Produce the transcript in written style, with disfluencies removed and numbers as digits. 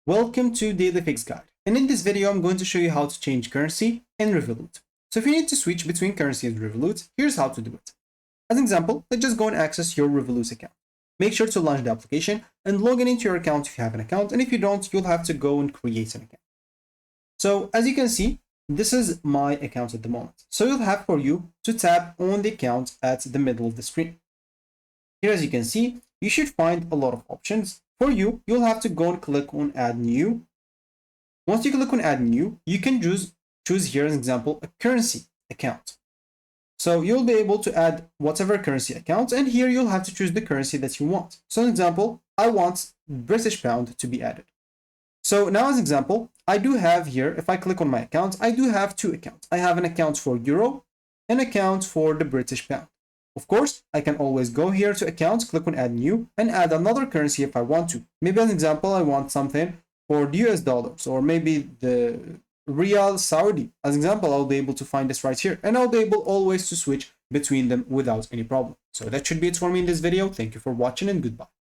Welcome to Daily Fix Guide. And in this video, I'm going to show you how to change currency in Revolut. So if you need to switch between currency and Revolut, here's how to do it. As an example, let's just go and access your Revolut account. Make sure to launch the application and log in into your account if you have an account. And if you don't, you'll have to go and create an account. So as you can see, this is my account at the moment. So you'll have for you to tap on the account at the middle of the screen. Here, as you can see, you should find a lot of options. For you, you'll have to go and click on Add New. Once you click on Add New, you can choose here, as an example, a currency account. So you'll be able to add whatever currency account, and here you'll have to choose the currency that you want. So, as an example, I want British pound to be added. So now, as an example, I do have here, if I click on my account, I do have two accounts. I have an account for Euro, an account for the British pound. Of course, I can always go here to accounts, click on add new, and add another currency if I want to. Maybe as an example, I want something for the US dollars, or maybe the Real Saudi. As an example, I'll be able to find this right here, and I'll be able always to switch between them without any problem. So that should be it for me in this video. Thank you for watching, and goodbye.